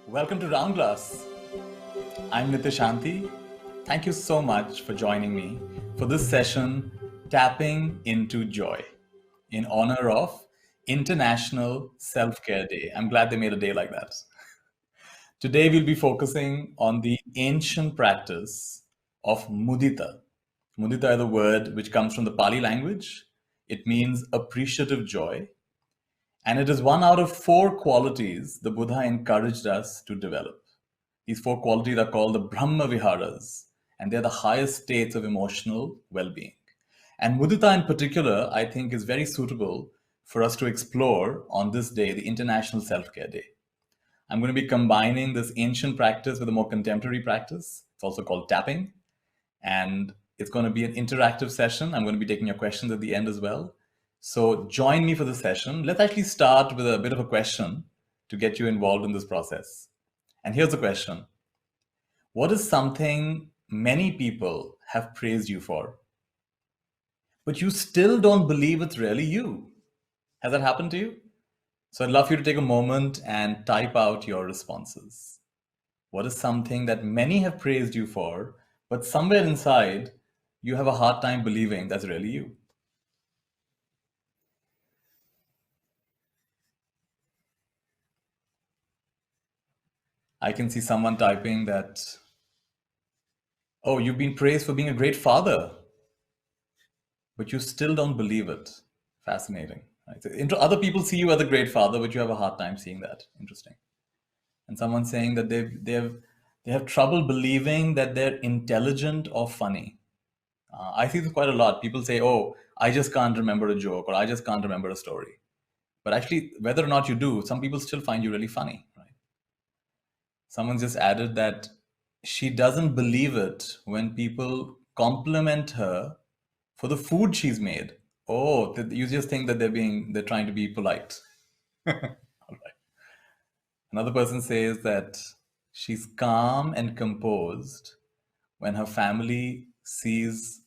Welcome to Round Glass. I'm Nithya Shanti. Thank you so much for joining me for this session, Tapping into Joy, in honor of International Self-Care Day. I'm glad they made a day like that. Today, we'll be focusing on the ancient practice of mudita. Mudita is a word which comes from the Pali language. It means appreciative joy. And it is one out of four qualities the Buddha encouraged us to develop. These four qualities are called the Brahma Viharas, and they're the highest states of emotional well being. And mudita, in particular, I think is very suitable for us to explore on this day, the International Self Care Day. I'm going to be combining this ancient practice with a more contemporary practice. It's also called tapping. And it's going to be an interactive session. I'm going to be taking your questions at the end as well. So join me for the session. Let's actually start with a bit of a question to get you involved in this process. And here's the question. What is something many people have praised you for, but you still don't believe it's really you? Has that happened to you? So I'd love you to take a moment and type out your responses. What is something that many have praised you for, but somewhere inside, you have a hard time believing that's really you? I can see someone typing that, oh, you've been praised for being a great father, but you still don't believe it. Fascinating. Right? So other people see you as a great father, but you have a hard time seeing that. Interesting. And someone saying that they have trouble believing that they're intelligent or funny. I see this quite a lot. People say, oh, I just can't remember a joke, or I just can't remember a story. But actually, whether or not you do, some people still find you really funny, right? Someone just added that she doesn't believe it when people compliment her for the food she's made. Oh, you just think that they're trying to be polite. All right. Another person says that she's calm and composed when her family sees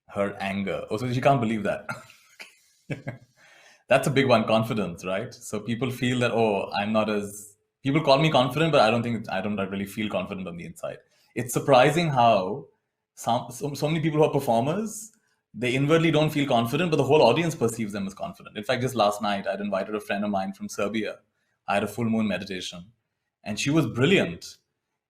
her anger. Oh, so she can't believe that. That's a big one, confidence, right? So people feel that, oh, I'm not as, people call me confident, but I don't really feel confident on the inside. It's surprising how so many people who are performers, they inwardly don't feel confident, but the whole audience perceives them as confident. In fact, just last night, I'd invited a friend of mine from Serbia. I had a full moon meditation, and she was brilliant.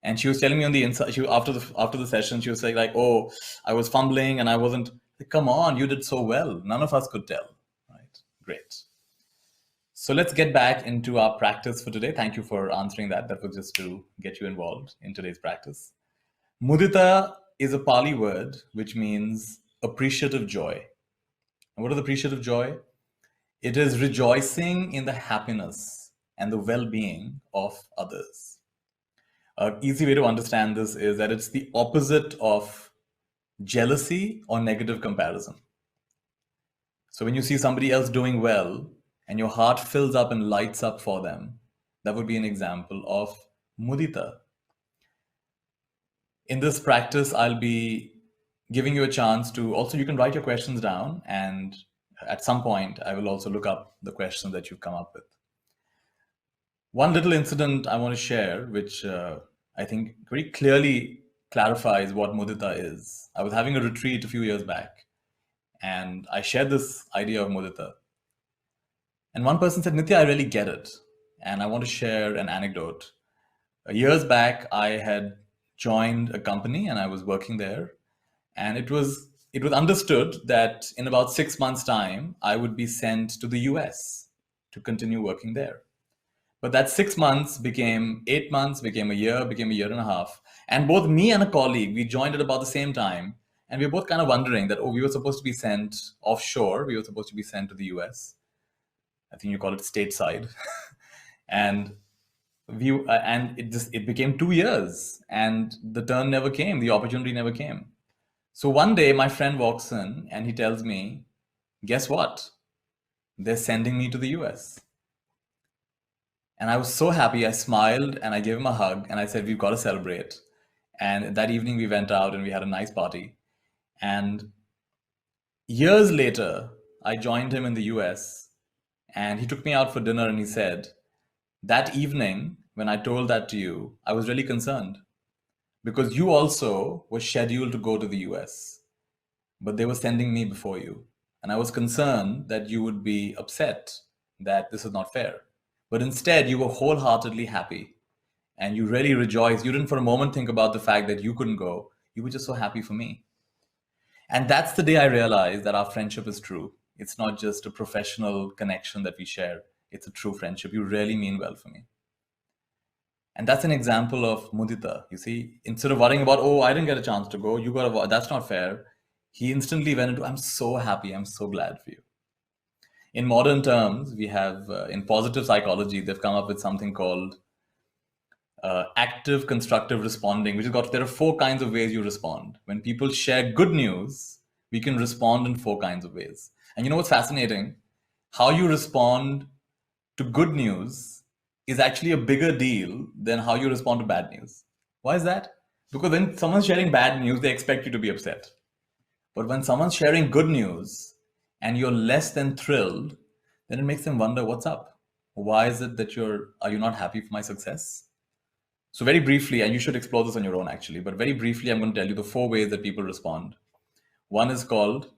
And she was telling me on the inside, after the session, she was saying like, "Oh, I was fumbling and I wasn't." Like, come on, you did so well. None of us could tell, right? Great. So let's get back into our practice for today. Thank you for answering that. That was just to get you involved in today's practice. Mudita is a Pali word which means appreciative joy. And what is appreciative joy? It is rejoicing in the happiness and the well-being of others. An easy way to understand this is that it's the opposite of jealousy or negative comparison. So when you see somebody else doing well and your heart fills up and lights up for them, that would be an example of mudita. In this practice, I'll be giving you a chance to also, you can write your questions down, and at some point, I will also look up the questions that you've come up with. One little incident I want to share, which I think very clearly clarifies what mudita is. I was having a retreat a few years back, and I shared this idea of mudita. And one person said, Nithya, I really get it. And I want to share an anecdote. Years back, I had joined a company and I was working there. And it was understood that in about 6 months' time, I would be sent to the US to continue working there. But that 6 months became 8 months, became a year and a half. And both me and a colleague, we joined at about the same time. And we were both kind of wondering that, oh, we were supposed to be sent offshore. We were supposed to be sent to the US. I think you call it stateside. and it became 2 years, and the turn never came. The opportunity never came. So one day my friend walks in and he tells me, guess what? They're sending me to the US. And I was so happy. I smiled and I gave him a hug and I said, we've got to celebrate. And that evening we went out and we had a nice party. And years later, I joined him in the US, and he took me out for dinner and he said, that evening, when I told that to you, I was really concerned because you also were scheduled to go to the US, but they were sending me before you. And I was concerned that you would be upset that this is not fair. But instead, you were wholeheartedly happy and you really rejoiced. You didn't for a moment think about the fact that you couldn't go. You were just so happy for me. And that's the day I realized that our friendship is true. It's not just a professional connection that we share, it's a true friendship. You really mean well for me. And that's an example of mudita. You see, instead of worrying about, oh, I didn't get a chance to go, you got a, that's not fair. He instantly went into, I'm so happy, I'm so glad for you. In modern terms, we have, in positive psychology, they've come up with something called active constructive responding, which has got, there are 4 kinds of ways you respond. When people share good news, we can respond in 4 kinds of ways. And you know what's fascinating? How you respond to good news is actually a bigger deal than how you respond to bad news. Why is that? Because when someone's sharing bad news, they expect you to be upset. But when someone's sharing good news and you're less than thrilled, then it makes them wonder, what's up? Why is it that are you not happy for my success? So very briefly, and you should explore this on your own actually, but very briefly, I'm going to tell you the 4 ways that people respond. One is called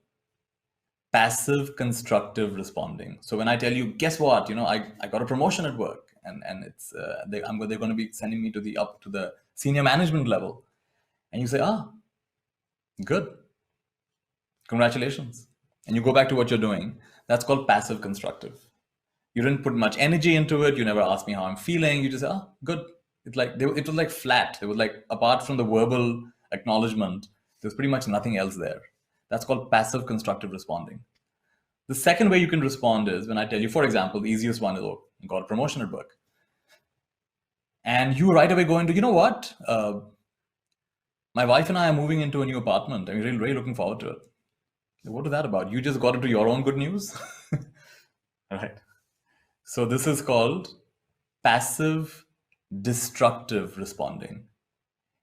passive constructive responding. So when I tell you, guess what, I got a promotion at work and it's they're going to be sending me to the senior management level. And you say, good. Congratulations. And you go back to what you're doing. That's called passive constructive. You didn't put much energy into it. You never asked me how I'm feeling. You just say, good. It was like flat. It was like, apart from the verbal acknowledgement, there's pretty much nothing else there. That's called passive constructive responding. The second way you can respond is when I tell you, for example, the easiest one is, oh, you got a promotion at work. And you right away go into, you know what? My wife and I are moving into a new apartment. I'm really, really looking forward to it. What is that about? You just got into your own good news? Right. So this is called passive destructive responding.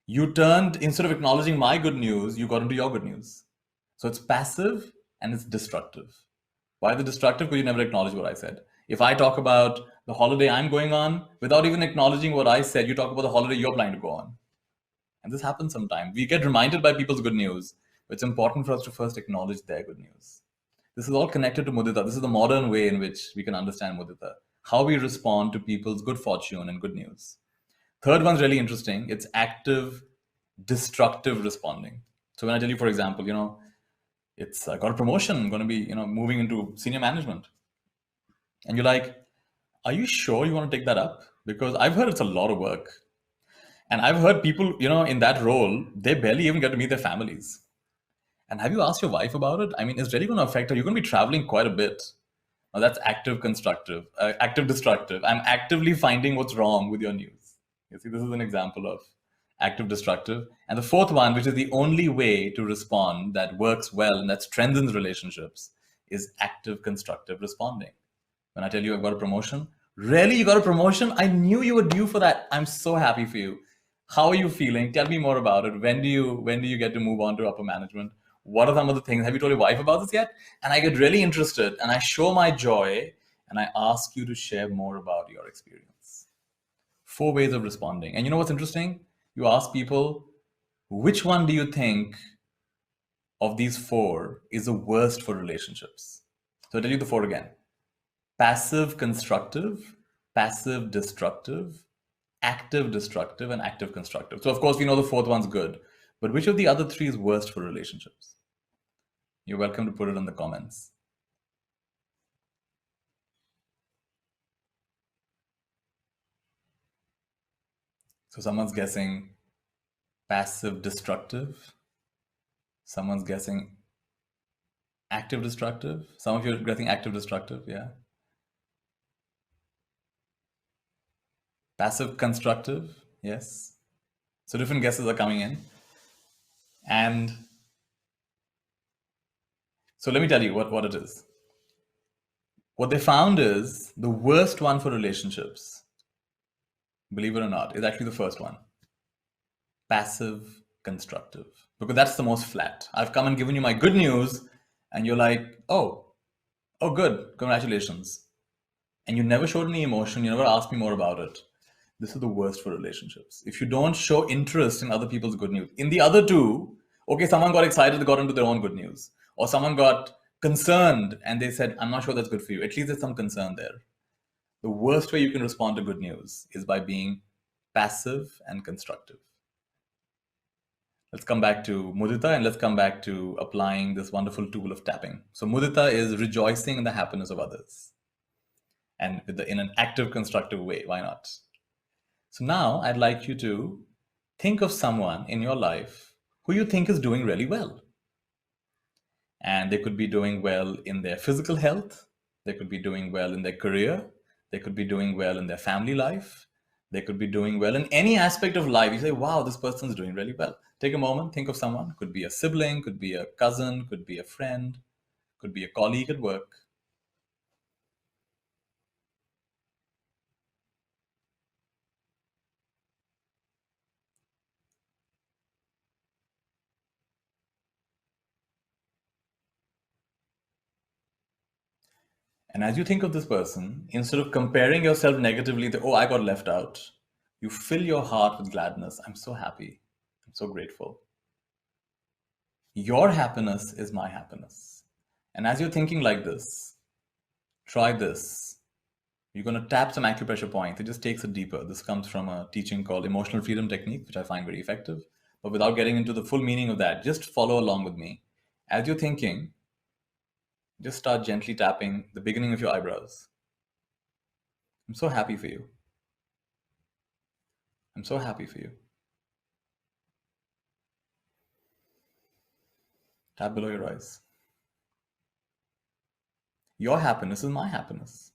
You turned, instead of acknowledging my good news, you got into your good news. So it's passive and it's destructive. Why the destructive? Because you never acknowledge what I said. If I talk about the holiday I'm going on, without even acknowledging what I said, you talk about the holiday you're planning to go on. And this happens sometimes. We get reminded by people's good news, but it's important for us to first acknowledge their good news. This is all connected to mudita. This is the modern way in which we can understand mudita, how we respond to people's good fortune and good news. Third one's really interesting. It's active destructive responding. So when I tell you, for example, I got a promotion, I'm going to be, moving into senior management. And you're like, are you sure you want to take that up? Because I've heard it's a lot of work. And I've heard people, in that role, they barely even get to meet their families. And have you asked your wife about it? I mean, it's really going to affect her. You're going to be traveling quite a bit. Now that's active constructive, active destructive. I'm actively finding what's wrong with your news. You see, this is an example of active destructive. And the fourth one, which is the only way to respond that works well and that strengthens relationships, is active constructive responding. When I tell you I've got a promotion, really, you got a promotion? I knew you were due for that. I'm so happy for you. How are you feeling? Tell me more about it. When do you get to move on to upper management? What are some of the things? Have you told your wife about this yet? And I get really interested and I show my joy and I ask you to share more about your experience. 4 ways of responding. And you know what's interesting? You ask people, which one do you think of these 4 is the worst for relationships? So I'll tell you the 4 again. Passive constructive, passive destructive, active destructive, and active constructive. So of course we know the 4th one's good, but which of the other 3 is worst for relationships? You're welcome to put it in the comments. So someone's guessing passive destructive. Someone's guessing active destructive. Some of you are guessing active destructive, yeah. Passive constructive, yes. So different guesses are coming in. And so let me tell you what it is. What they found is the worst one for relationships, believe it or not, is actually the first one. Passive constructive. Because that's the most flat. I've come and given you my good news and you're like, oh good, congratulations. And you never showed any emotion, you never asked me more about it. This is the worst for relationships. If you don't show interest in other people's good news, in the other two, okay, someone got excited, they got into their own good news, or someone got concerned and they said, I'm not sure that's good for you. At least there's some concern there. The worst way you can respond to good news is by being passive and constructive. Let's come back to Mudita and let's come back to applying this wonderful tool of tapping. So, Mudita is rejoicing in the happiness of others and in an active, constructive way. Why not? So, now I'd like you to think of someone in your life who you think is doing really well. And they could be doing well in their physical health, they could be doing well in their career, they could be doing well in their family life, they could be doing well in any aspect of life. You say, wow, this person's doing really well. Take a moment, think of someone. Could be a sibling, could be a cousin, could be a friend, could be a colleague at work. And as you think of this person, instead of comparing yourself negatively, that, oh, I got left out, you fill your heart with gladness. I'm so happy. I'm so grateful. Your happiness is my happiness. And as you're thinking like this, try this. You're going to tap some acupressure points. It just takes it deeper. This comes from a teaching called emotional freedom technique, which I find very effective. But without getting into the full meaning of that, just follow along with me. As you're thinking, just start gently tapping the beginning of your eyebrows. I'm so happy for you. I'm so happy for you. Tap below your eyes. Your happiness is my happiness.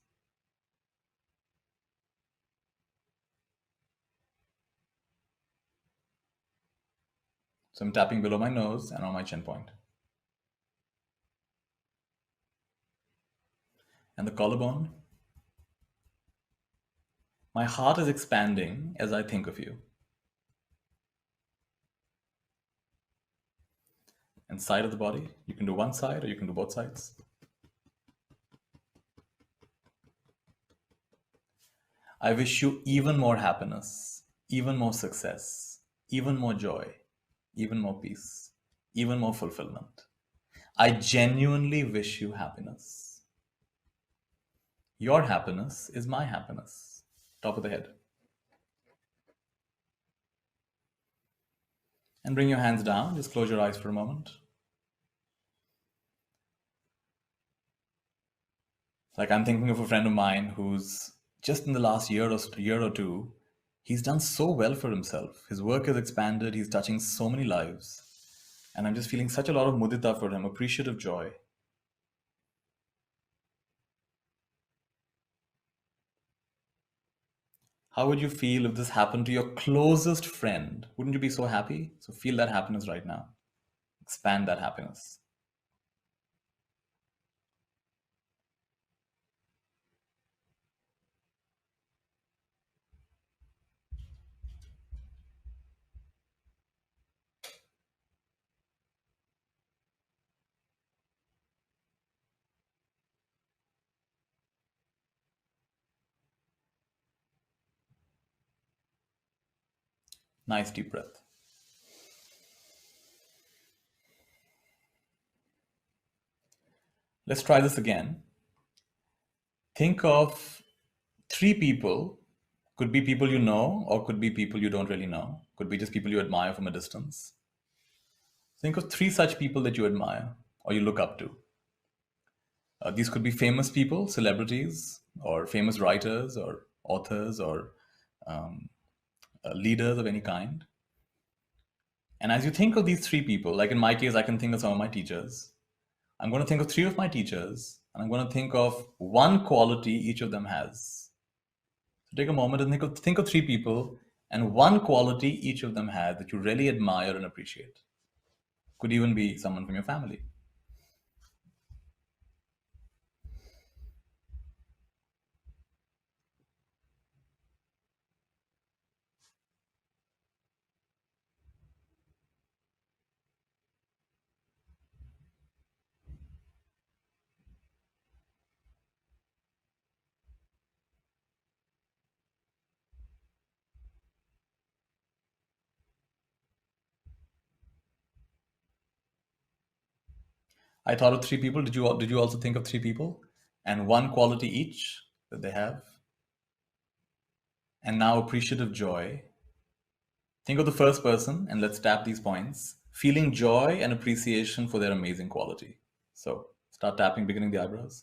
So I'm tapping below my nose and on my chin point. And the collarbone. My heart is expanding as I think of you. And side of the body, you can do one side or you can do both sides. I wish you even more happiness, even more success, even more joy, even more peace, even more fulfillment. I genuinely wish you happiness. Your happiness is my happiness. Top of the head. And bring your hands down. Just close your eyes for a moment. Like I'm thinking of a friend of mine who's just in the last year or two, he's done so well for himself. His work has expanded. He's touching so many lives. And I'm just feeling such a lot of mudita for him, appreciative joy. How would you feel if this happened to your closest friend? Wouldn't you be so happy? So feel that happiness right now. Expand that happiness. Nice deep breath. Let's try this again. Think of three people. Could be people you know, or could be people you don't really know. Could be just people you admire from a distance. Think of three such people that you admire or you look up to. These could be famous people, celebrities, or famous writers, or authors, or um, leaders of any kind. And as you think of these three people, like in my case, I can think of some of my teachers. I'm going to think of three of my teachers, and I'm going to think of one quality each of them has. So take a moment and think of three people and one quality each of them has that you really admire and appreciate. Could even be someone from your family. I thought of three people. Did you also think of three people? And one quality each that they have. And now appreciative joy. Think of the first person and let's tap these points. Feeling joy and appreciation for their amazing quality. So start tapping, beginning the eyebrows.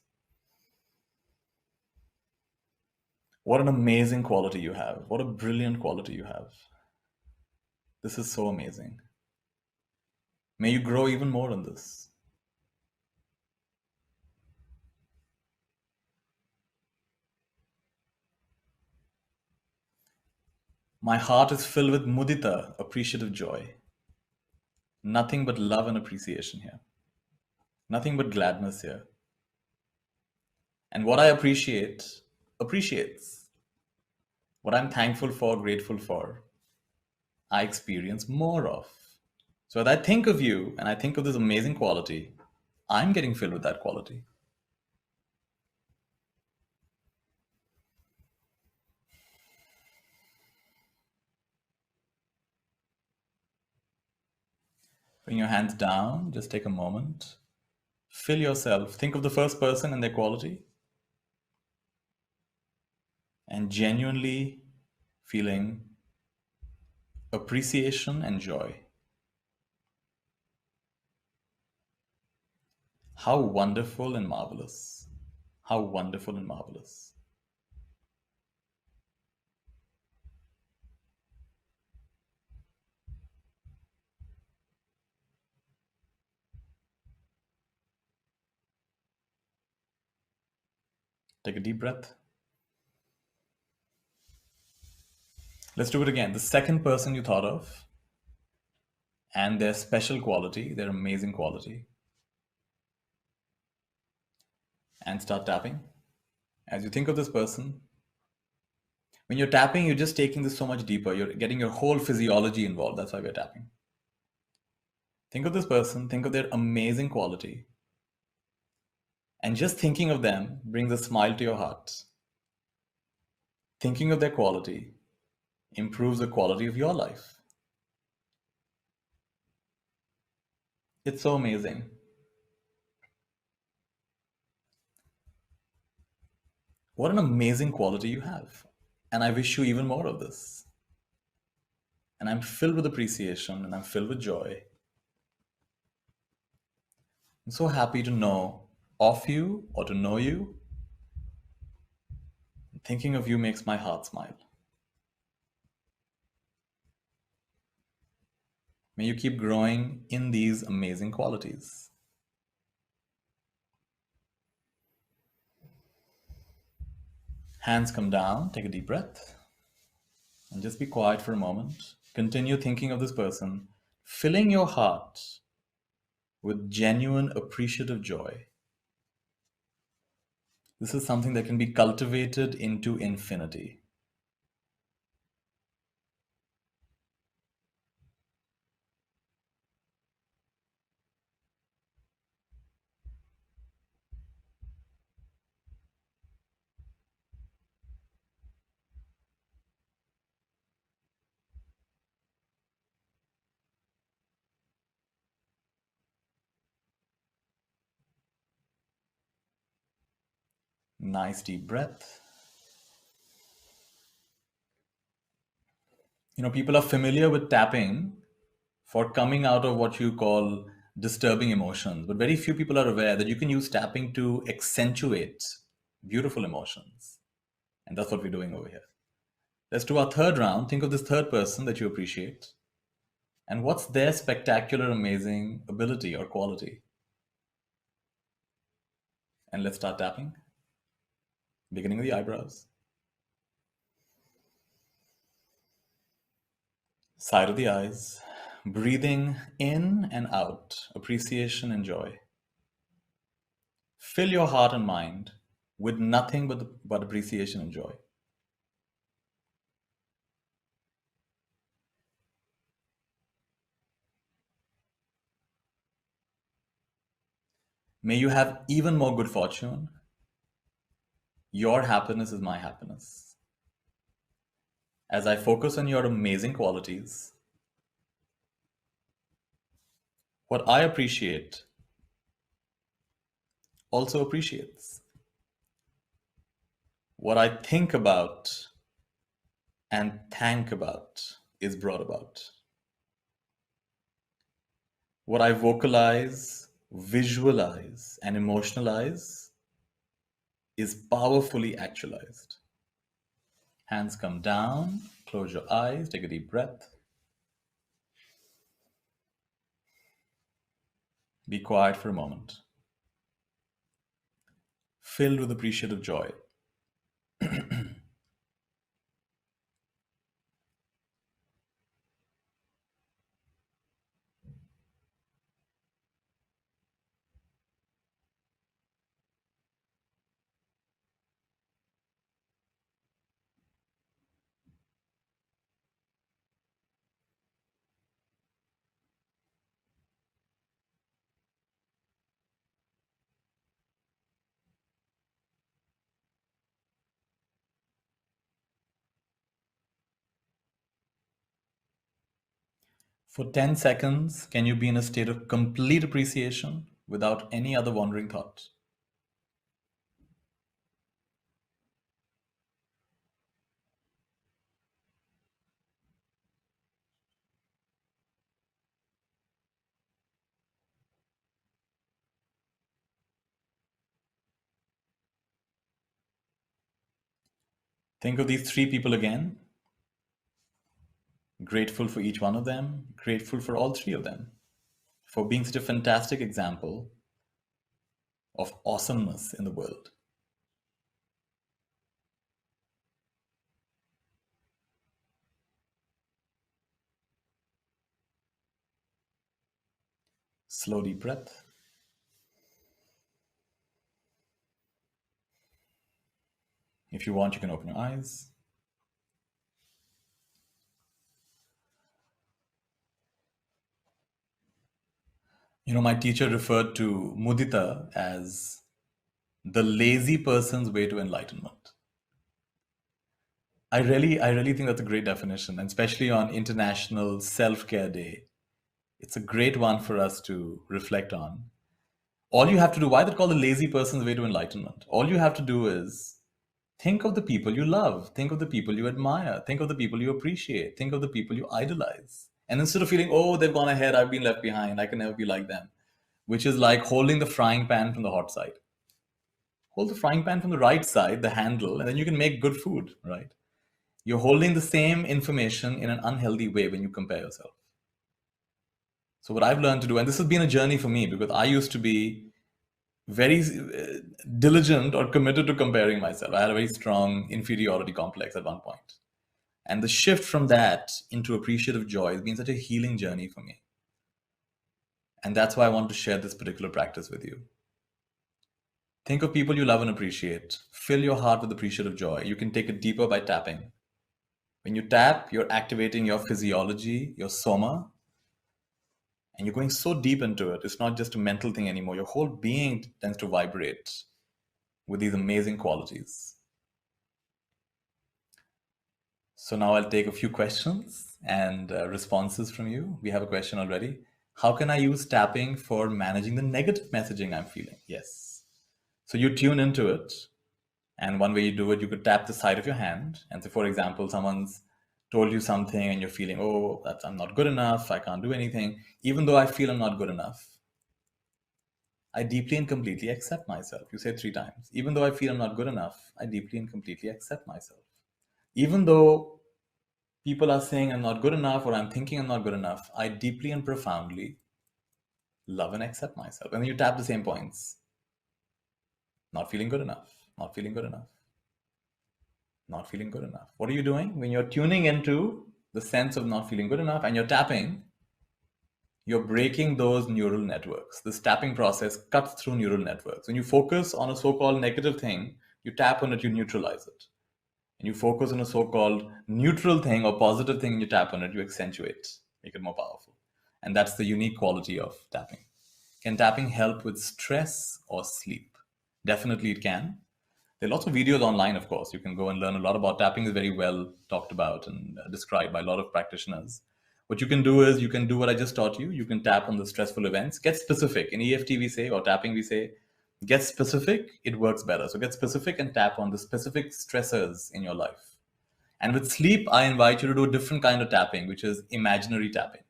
What an amazing quality you have. What a brilliant quality you have. This is so amazing. May you grow even more in this. My heart is filled with mudita, appreciative joy. Nothing but love and appreciation here. Nothing but gladness here. And what I appreciate, appreciates. What I'm thankful for, grateful for, I experience more of. So as I think of you and I think of this amazing quality, I'm getting filled with that quality. Bring your hands down, just take a moment. Fill yourself. Think of the first person and their quality. And genuinely feeling appreciation and joy. How wonderful and marvelous. How wonderful and marvelous. Take a deep breath. Let's do it again. The second person you thought of and their special quality, their amazing quality. And start tapping. As you think of this person, when you're tapping, you're just taking this so much deeper. You're getting your whole physiology involved. That's why we're tapping. Think of this person, think of their amazing quality. And just thinking of them brings a smile to your heart. Thinking of their quality improves the quality of your life. It's so amazing. What an amazing quality you have. And I wish you even more of this. And I'm filled with appreciation and I'm filled with joy. I'm so happy to know of you or to know you. Thinking of you makes my heart smile. May you keep growing in these amazing qualities. Hands come down, take a deep breath, and just be quiet for a moment. Continue thinking of this person, filling your heart with genuine appreciative joy. This is something that can be cultivated into infinity. Nice deep breath. People are familiar with tapping for coming out of what you call disturbing emotions, but very few people are aware that you can use tapping to accentuate beautiful emotions. And that's what we're doing over here. Let's do our third round. Think of this third person that you appreciate. And what's their spectacular, amazing ability or quality? And let's start tapping. Beginning of the eyebrows. Side of the eyes. Breathing in and out. Appreciation and joy. Fill your heart and mind with nothing but appreciation and joy. May you have even more good fortune. Your happiness is my happiness. As I focus on your amazing qualities, what I appreciate also appreciates. What I think about and thank about is brought about. What I vocalize, visualize, and emotionalize is powerfully actualized. Hands come down, close your eyes, take a deep breath. Be quiet for a moment, filled with appreciative joy. For 10 seconds, can you be in a state of complete appreciation without any other wandering thought? Think of these three people again. Grateful for each one of them, grateful for all three of them, for being such a fantastic example of awesomeness in the world. Slow, deep breath. If you want, you can open your eyes. You know, my teacher referred to Mudita as the lazy person's way to enlightenment. I really think that's a great definition, and especially on International Self-Care Day. It's a great one for us to reflect on. All you have to do, why they call the lazy person's way to enlightenment? All you have to do is think of the people you love, think of the people you admire, think of the people you appreciate, think of the people you idolize. And instead of feeling, oh, they've gone ahead, I've been left behind, I can never be like them, which is like holding the frying pan from the hot side. Hold the frying pan from the right side, the handle, and then you can make good food, right? You're holding the same information in an unhealthy way when you compare yourself. So, what I've learned to do, and this has been a journey for me because I used to be very diligent or committed to comparing myself. I had a very strong inferiority complex at one point. And the shift from that into appreciative joy has been such a healing journey for me. And that's why I want to share this particular practice with you. Think of people you love and appreciate. Fill your heart with appreciative joy. You can take it deeper by tapping. When you tap, you're activating your physiology, your soma, and you're going so deep into it. It's not just a mental thing anymore. Your whole being tends to vibrate with these amazing qualities. So now I'll take a few questions and responses from you. We have a question already. How can I use tapping for managing the negative messaging I'm feeling? Yes. So you tune into it. And one way you do it, you could tap the side of your hand. And so, for example, someone's told you something and you're feeling, oh, I'm not good enough. I can't do anything. Even though I feel I'm not good enough, I deeply and completely accept myself. You say 3 times. Even though I feel I'm not good enough, I deeply and completely accept myself. Even though people are saying I'm not good enough or I'm thinking I'm not good enough, I deeply and profoundly love and accept myself. And then you tap the same points. Not feeling good enough, not feeling good enough, not feeling good enough. What are you doing? When you're tuning into the sense of not feeling good enough and you're tapping, you're breaking those neural networks. This tapping process cuts through neural networks. When you focus on a so-called negative thing, you tap on it, you neutralize it. And you focus on a so-called neutral thing or positive thing and you tap on it, you accentuate, make it more powerful. And that's the unique quality of tapping. Can tapping help with stress or sleep? Definitely it can. There are lots of videos online, of course. You can go and learn a lot about tapping. Is very well talked about and described by a lot of practitioners. What you can do is you can do what I just taught you. You can tap on the stressful events. Get specific. In EFT, we say, or tapping, we say, Get specific, it works better. So get specific and tap on the specific stressors in your life. And with sleep, I invite you to do a different kind of tapping, which is imaginary tapping.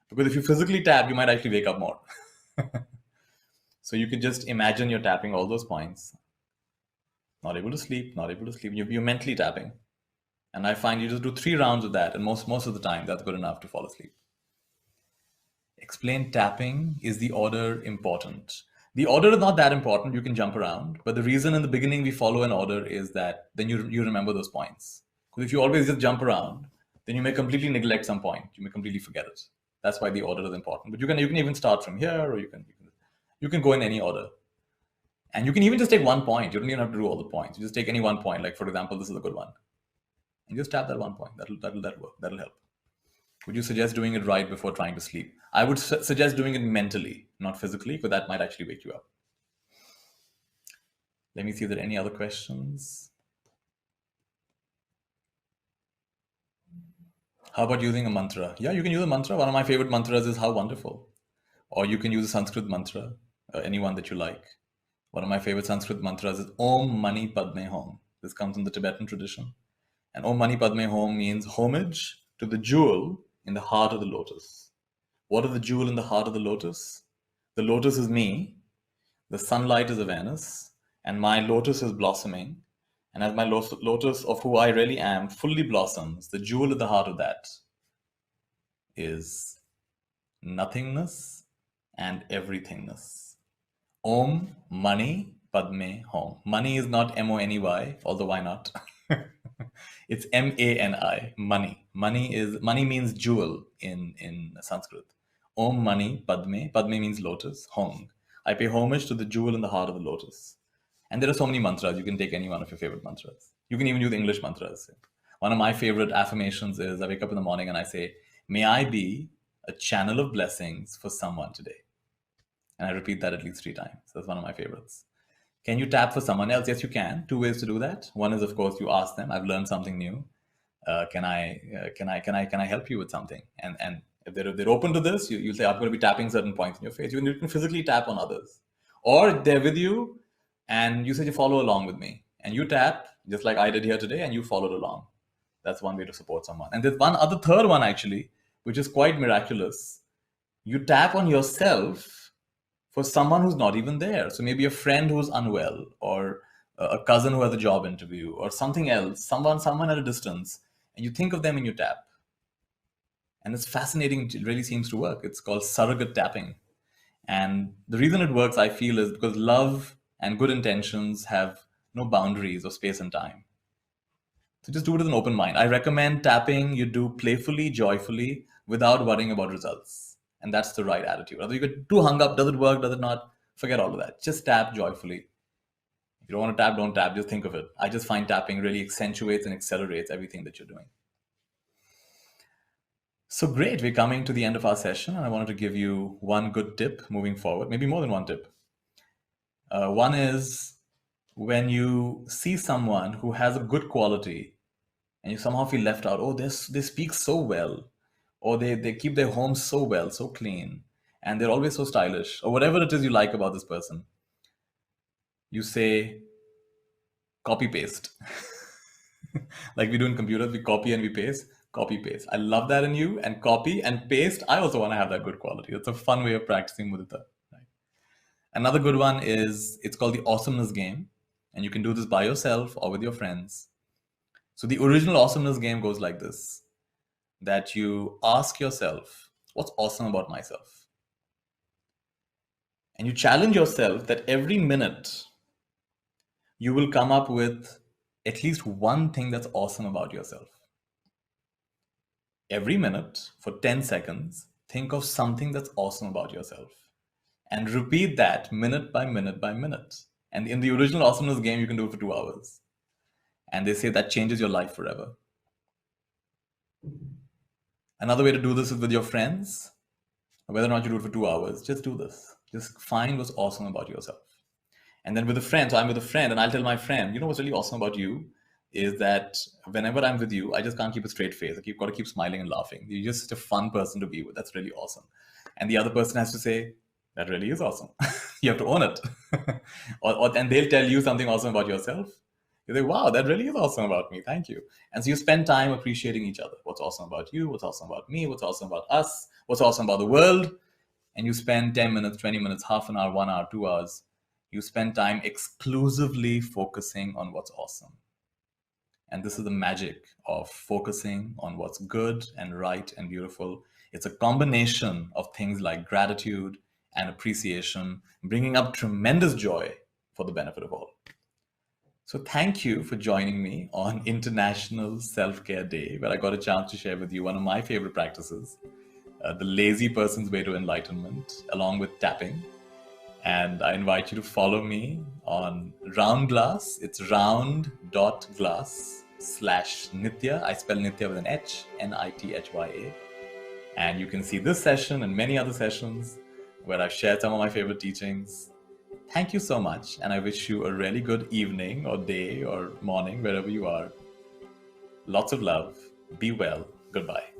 Because if you physically tap, you might actually wake up more. So you can just imagine you're tapping all those points. Not able to sleep, not able to sleep. You're mentally tapping. And I find you just do 3 rounds of that, and most of the time, that's good enough to fall asleep. Explain tapping. Is the order important? The order is not that important. You can jump around. But the reason in the beginning we follow an order is that then you remember those points. Because if you always just jump around, then you may completely neglect some point. You may completely forget it. That's why the order is important. But you can even start from here, or you can go in any order. And you can even just take one point. You don't even have to do all the points. You just take any one point. Like, for example, this is a good one. And just tap that one point. That'll work. That'll help. Would you suggest doing it right before trying to sleep? I would suggest doing it mentally, not physically, because that might actually wake you up. Let me see if there are any other questions. How about using a mantra? Yeah, you can use a mantra. One of my favorite mantras is how wonderful. Or you can use a Sanskrit mantra, anyone that you like. One of my favorite Sanskrit mantras is Om Mani Padme Hum. This comes from the Tibetan tradition. And Om Mani Padme Hum means homage to the jewel in the heart of the lotus. What is the jewel in the heart of the lotus? The lotus is me, the sunlight is awareness, and my lotus is blossoming. And as my lotus of who I really am fully blossoms, the jewel at the heart of that is nothingness and everythingness. Om Mani Padme Hum. Money is not M-O-N-E-Y, although why not? It's M-A-N-I, money. Money means jewel in Sanskrit. Om Mani Padme. Padme means lotus. Hum. I pay homage to the jewel in the heart of the lotus. And there are so many mantras. You can take any one of your favorite mantras. You can even use English mantras. One of my favorite affirmations is I wake up in the morning and I say, may I be a channel of blessings for someone today. And I repeat that at least 3 times. That's one of my favorites. Can you tap for someone else? Yes, you can. 2 ways to do that. One is, of course, you ask them, I've learned something new. Can I help you with something? And if they're open to this, you'll say, I'm going to be tapping certain points in your face. You can physically tap on others. Or they're with you and you say, you follow along with me. And you tap, just like I did here today, and you followed along. That's one way to support someone. And there's one other third one, actually, which is quite miraculous. You tap on yourself for someone who's not even there. So maybe a friend who's unwell, or a cousin who has a job interview, or something else, someone at a distance, and you think of them and you tap. And it's fascinating. It really seems to work. It's called surrogate tapping. And the reason it works, I feel, is because love and good intentions have no boundaries of space and time. So just do it with an open mind. I recommend tapping you do playfully, joyfully, without worrying about results. And that's the right attitude. Whether you get too hung up, does it work, does it not? Forget all of that. Just tap joyfully. If you don't want to tap, don't tap. Just think of it. I just find tapping really accentuates and accelerates everything that you're doing. So great. We're coming to the end of our session, and I wanted to give you one good tip moving forward, maybe more than one tip. One is when you see someone who has a good quality and you somehow feel left out, oh, they speak so well, or they keep their home so well, so clean, and they're always so stylish, or whatever it is you like about this person, you say, copy paste. Like we do in computers, we copy and we paste. Copy paste. I love that in you. And copy and paste, I also want to have that good quality. It's a fun way of practicing Mudita. Right? Another good one is, it's called the awesomeness game. And you can do this by yourself or with your friends. So the original awesomeness game goes like this, that you ask yourself, what's awesome about myself? And you challenge yourself that every minute you will come up with at least one thing that's awesome about yourself. Every minute for 10 seconds, think of something that's awesome about yourself. And repeat that minute by minute by minute. And in the original awesomeness game, you can do it for 2 hours. And they say that changes your life forever. Another way to do this is with your friends. Whether or not you do it for 2 hours, just do this. Just find what's awesome about yourself. And then with a friend, so I'm with a friend and I'll tell my friend, you know what's really awesome about you is that whenever I'm with you, I just can't keep a straight face. Got to keep smiling and laughing. You're just such a fun person to be with. That's really awesome. And the other person has to say, That really is awesome. You have to own it. And they'll tell you something awesome about yourself. You say, wow, that really is awesome about me. Thank you. And so you spend time appreciating each other. What's awesome about you? What's awesome about me? What's awesome about us? What's awesome about the world? And you spend 10 minutes, 20 minutes, half an hour, 1 hour, 2 hours. You spend time exclusively focusing on what's awesome. And this is the magic of focusing on what's good and right and beautiful. It's a combination of things like gratitude and appreciation, bringing up tremendous joy for the benefit of all. So thank you for joining me on International Self-Care Day, where I got a chance to share with you one of my favorite practices, the lazy person's way to enlightenment, along with tapping. And I invite you to follow me on Round Glass. It's round.glass/Nithya. I spell Nithya with an H, Nithya. And you can see this session and many other sessions where I've shared some of my favorite teachings. Thank you so much. And I wish you a really good evening or day or morning, wherever you are. Lots of love. Be well. Goodbye.